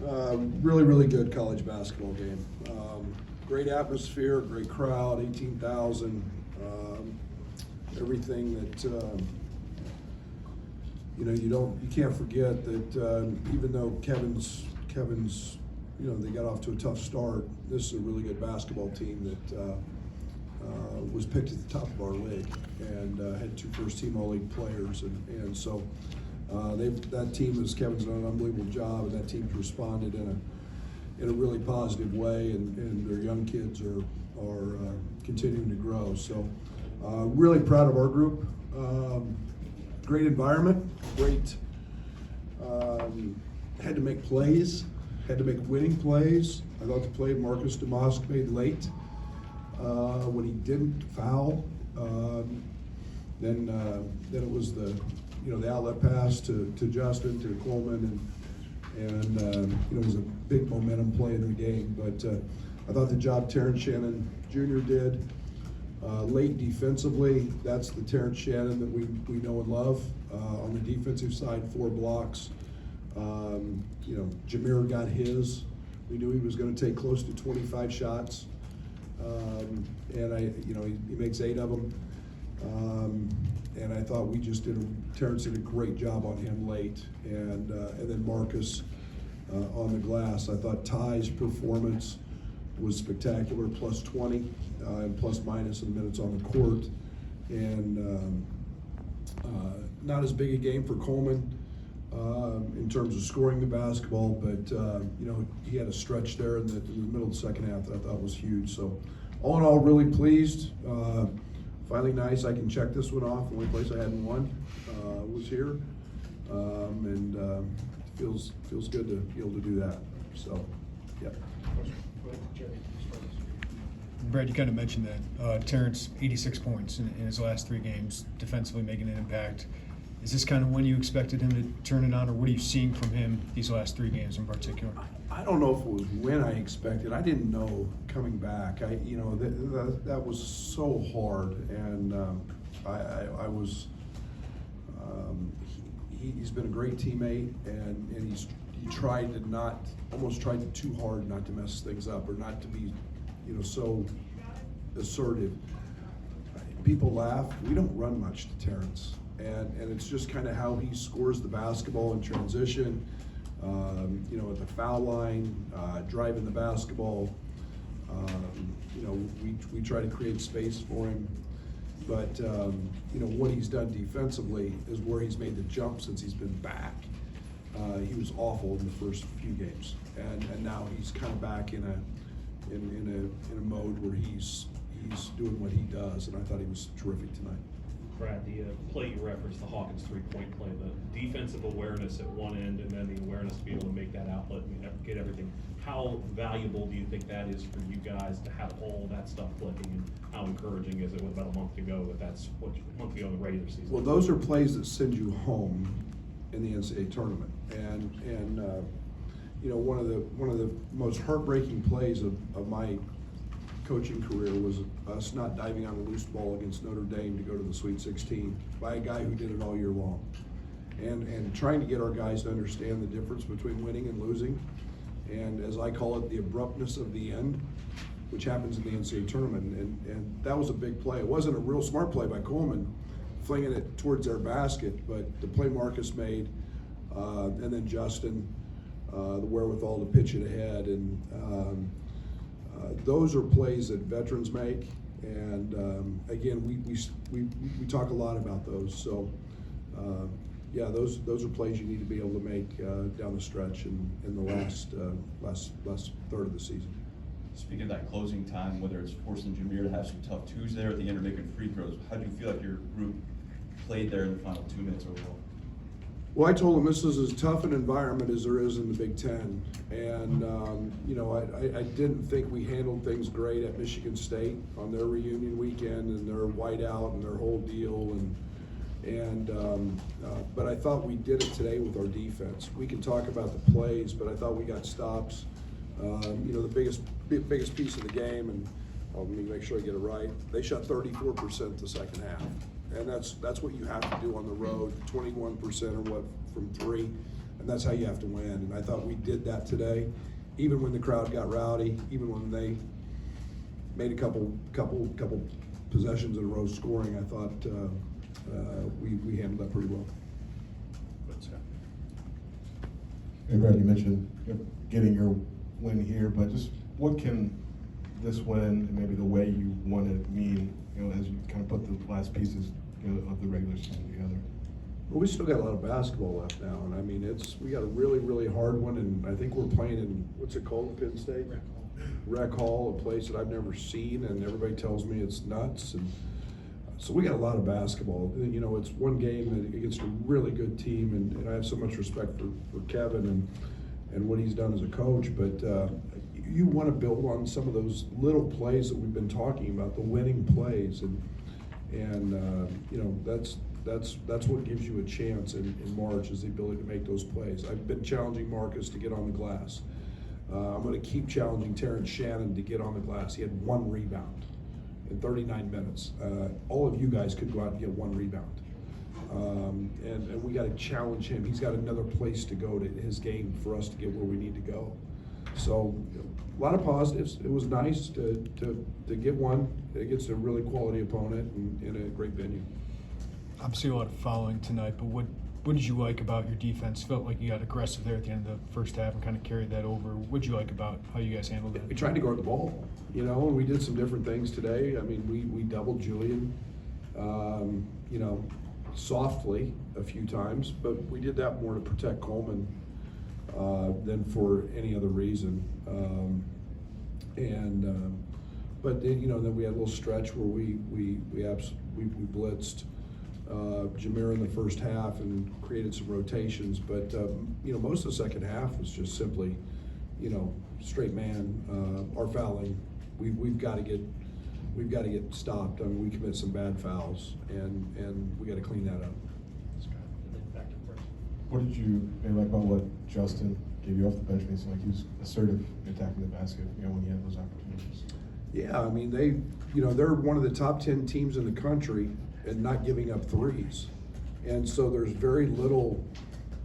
Really good college basketball game. Great atmosphere, great crowd, 18,000. Everything that you can't forget that even though Kevin's, they got off to a tough start. This is a really good basketball team that was picked at the top of our league and had 2 first-team All-League players, and so that team Kevin's done an unbelievable job, and that team's responded in a really positive way, and their young kids are continuing to grow. So really proud of our group. Great environment, great. Had to make plays, had to make winning plays. I thought the play Marcus DeMosk made late when he didn't foul. Then it was the outlet pass to Justin, to Coleman, and it was a big momentum play in the game. But I thought the job Terrence Shannon Jr. did late defensively, that's the Terrence Shannon that we know and love. On the defensive side, 4 blocks. Jameer got his. We knew he was going to take close to 25 shots, and he makes 8 of them. And I thought Terrence did a great job on him late, and then Marcus on the glass. I thought Ty's performance was spectacular, plus 20 and plus minus in minutes on the court, and not as big a game for Coleman in terms of scoring the basketball, but he had a stretch there in the middle of the second half that I thought was huge. So all in all, really pleased. Finally nice, I can check this one off. The only place I hadn't won was here, and feels good to be able to do that. So, yeah. Brad, you kind of mentioned that Terrence, 86 points in his last 3 games, defensively making an impact. Is this kind of when you expected him to turn it on, or what are you seeing from him these last 3 games in particular? I don't know if it was when I expected. I didn't know coming back. That was so hard, and I was. He's been a great teammate, and he tried to almost tried too hard not to mess things up or not to be, so assertive. People laugh. We don't run much to Terrence, and it's just kind of how he scores the basketball in transition. At the foul line, driving the basketball. We try to create space for him, but what he's done defensively is where he's made the jump since he's been back. He was awful in the first few games, and now he's kind of back in a mode where he's doing what he does, and I thought he was terrific tonight. Brad, the play you referenced, the Hawkins 3-point play, the defensive awareness at one end and then the awareness to be able to make that outlet and get everything. How valuable do you think that is for you guys to have all that stuff clicking, and how encouraging is it with about a month to go that's a month to go in the regular season? Well, those are plays that send you home in the NCAA tournament, and one of the most heartbreaking plays of my coaching career was us not diving on a loose ball against Notre Dame to go to the Sweet 16 by a guy who did it all year long, and trying to get our guys to understand the difference between winning and losing, and as I call it, the abruptness of the end, which happens in the NCAA tournament, and that was a big play. It wasn't a real smart play by Coleman, flinging it towards their basket, but the play Marcus made, and then Justin, the wherewithal to pitch it ahead, and those are plays that veterans make, and again, we talk a lot about those. So, those are plays you need to be able to make down the stretch in the last third of the season. Speaking of that closing time, whether it's forcing Jameer to have some tough twos there at the end or making free throws, how do you feel like your group played there in the final 2 minutes overall? Well, I told them this is as tough an environment as there is in the Big Ten, and I didn't think we handled things great at Michigan State on their reunion weekend and their whiteout and their whole deal, but I thought we did it today with our defense. We can talk about the plays, but I thought we got stops. The biggest piece of the game, and let me make sure I get it right. They shot 34% the second half. And that's what you have to do on the road, 21% or what from 3. and that's how you have to win. And I thought we did that today, even when the crowd got rowdy, even when they made a couple possessions in a row scoring. I thought we handled that pretty well. Hey Brad, you mentioned getting your win here, but just what can this win and maybe the way you won it mean, as you kind of put the last pieces, of the regular season together? Well, we still got a lot of basketball left now, and I mean, we got a really, really hard one, and I think we're playing in, what's it called, Penn State? Rec Hall, a place that I've never seen, and everybody tells me it's nuts, and so we got a lot of basketball. It's one game against a really good team, and I have so much respect for Kevin and what he's done as a coach, but you want to build on some of those little plays that we've been talking about, the winning plays, and that's what gives you a chance in March, is the ability to make those plays. I've been challenging Marcus to get on the glass. I'm going to keep challenging Terrence Shannon to get on the glass. He had 1 rebound in 39 minutes. All of you guys could go out and get 1 rebound. And we got to challenge him. He's got another place to go to his game for us to get where we need to go. So a lot of positives. It was nice to get one against a really quality opponent in a great venue. Obviously a lot of fouling tonight, but what did you like about your defense? Felt like you got aggressive there at the end of the first half and kind of carried that over. What did you like about how you guys handled it? We tried to guard the ball, and we did some different things today. I mean, we doubled Julian, softly a few times, but we did that more to protect Coleman than for any other reason. But then we had a little stretch where we blitzed Jameer in the first half and created some rotations, but most of the second half was just simply, straight man. Our fouling, we've got to get stopped. I mean, we commit some bad fouls, and we got to clean that up. What did you like about what Justin gave you off the bench? It seemed like he was assertive in attacking the basket, when he had those opportunities. Yeah, I mean, they're one of the top 10 teams in the country and not giving up threes. And so there's very little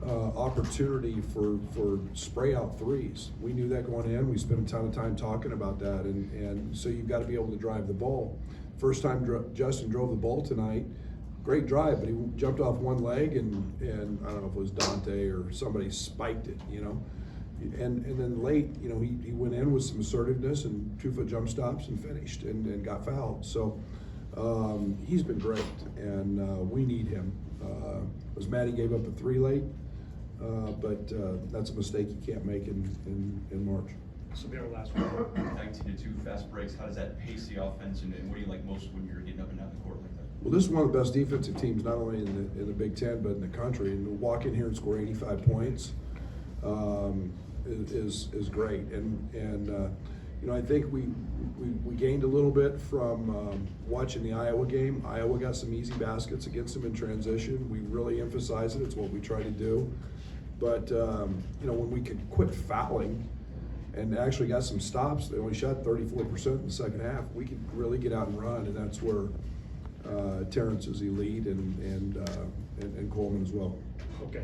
opportunity for spray out threes. We knew that going in. We spent a ton of time talking about that. And so you've got to be able to drive the ball. First time Justin drove the ball tonight, great drive, but he jumped off one leg and I don't know if it was Dante or somebody spiked it, And then late, he went in with some assertiveness and 2-foot jump stops and finished and got fouled. So he's been great, and we need him. I was mad he gave up a 3 late, but that's a mistake you can't make in March. So be our last one. 19-2 fast breaks. How does that pace the offense, and what do you like most when you're getting up and down the court like that? Well, this is one of the best defensive teams, not only in the Big Ten, but in the country. And to walk in here and score 85 points is great. And I think we gained a little bit from watching the Iowa game. Iowa got some easy baskets against them in transition. We really emphasize it. It's what we try to do. But when we could quit fouling and actually got some stops, they only shot 34% in the second half. We could really get out and run, and that's where Terrence is elite, and Coleman as well. Okay.